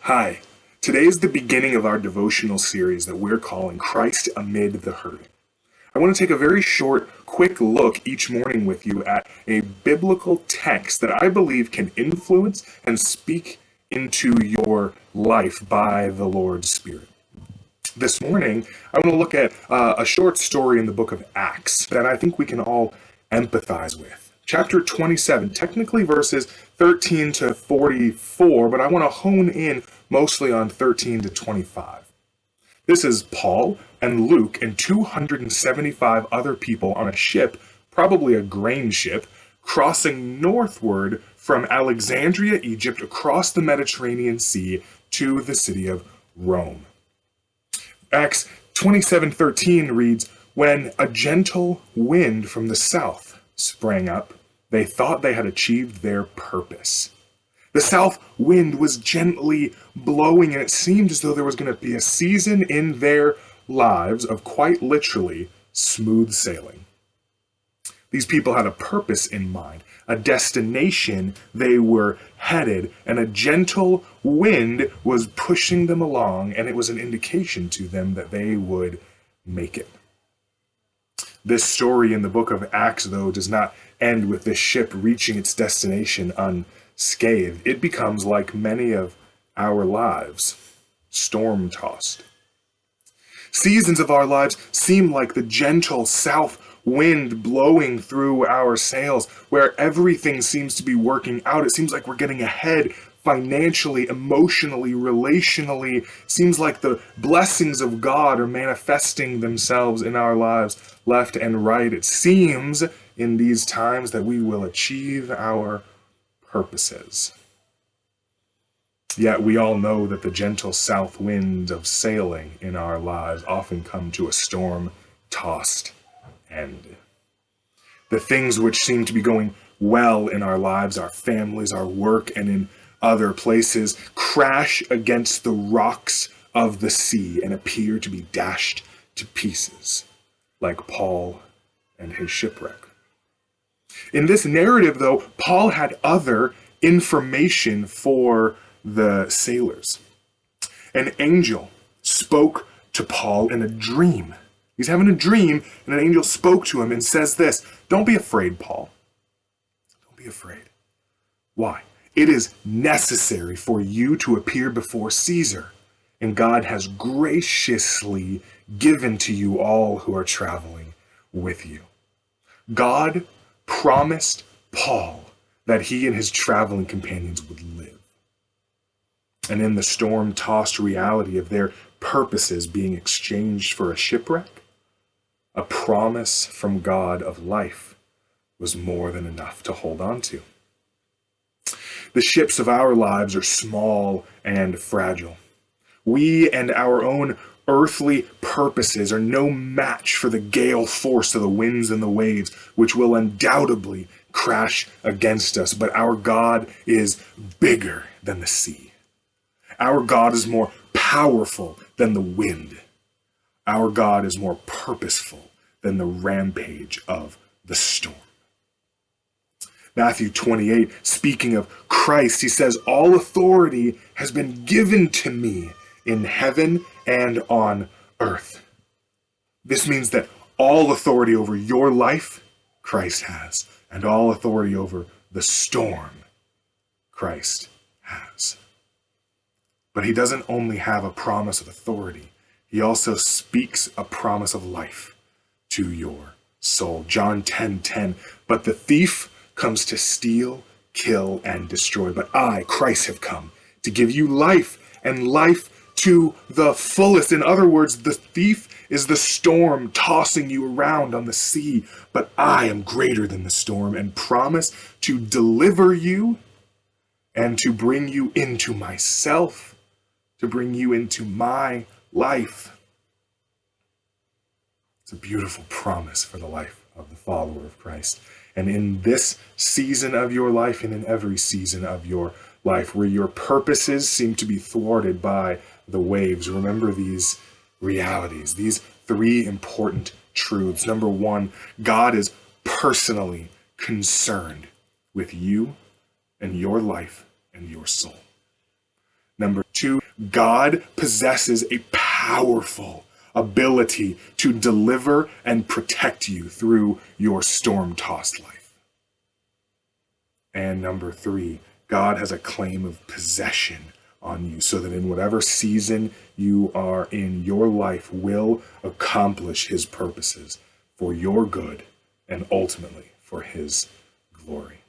Hi. Today is the beginning of our devotional series that we're calling Christ Amid the Hurting. I want to take a very short, quick look each morning with you at a biblical text that I believe can influence and speak into your life by the Lord's Spirit. This morning, I want to look at a short story in the book of Acts that I think we can all empathize with. Chapter 27, technically verses 13 to 44, but I want to hone in mostly on 13 to 25. This is Paul and Luke and 275 other people on a ship, probably a grain ship, crossing northward from Alexandria, Egypt, across the Mediterranean Sea to the city of Rome. Acts 27:13 reads, "When a gentle wind from the south sprang up, they thought they had achieved their purpose." The south wind was gently blowing, and it seemed as though there was going to be a season in their lives of quite literally smooth sailing. These people had a purpose in mind, a destination they were headed, and a gentle wind was pushing them along, and it was an indication to them that they would make it. This story in the book of Acts, though, does not end with this ship reaching its destination unscathed. It becomes like many of our lives, storm-tossed. Seasons of our lives seem like the gentle south wind blowing through our sails, where everything seems to be working out. It seems like we're getting ahead financially, emotionally, relationally. Seems like the blessings of God are manifesting themselves in our lives left and right. It seems in these times that we will achieve our purposes. Yet we all know that the gentle south winds of sailing in our lives often come to a storm-tossed end. The things which seem to be going well in our lives, our families, our work, and in other places, crash against the rocks of the sea and appear to be dashed to pieces, like Paul and his shipwreck. In this narrative, though, Paul had other information for the sailors. An angel spoke to Paul in a dream. He's having a dream, and an angel spoke to him and says this, "Don't be afraid, Paul. Don't be afraid." Why? "It is necessary for you to appear before Caesar, and God has graciously given to you all who are traveling with you." God promised Paul that he and his traveling companions would live. And in the storm-tossed reality of their purposes being exchanged for a shipwreck, a promise from God of life was more than enough to hold on to. The ships of our lives are small and fragile. We and our own earthly purposes are no match for the gale force of the winds and the waves, which will undoubtedly crash against us. But our God is bigger than the sea. Our God is more powerful than the wind. Our God is more purposeful than the rampage of the storm. Matthew 28, speaking of Christ, he says, "All authority has been given to me in heaven and on earth." This means that all authority over your life, Christ has, and all authority over the storm, Christ has. But he doesn't only have a promise of authority, he also speaks a promise of life to your soul. John 10:10, "But the thief comes to steal, kill, and destroy. But I, Christ, have come to give you life, and life to the fullest." In other words, the thief is the storm tossing you around on the sea, but I am greater than the storm and promise to deliver you and to bring you into myself, to bring you into my life. It's a beautiful promise for the life of the follower of Christ. And in this season of your life, and in every season of your life, where your purposes seem to be thwarted by the waves, remember these realities, these three important truths. Number one, God is personally concerned with you and your life and your soul. Number two, God possesses a powerful ability to deliver and protect you through your storm-tossed life. And number three, God has a claim of possession on you so that in whatever season you are in, your life will accomplish his purposes for your good and ultimately for his glory.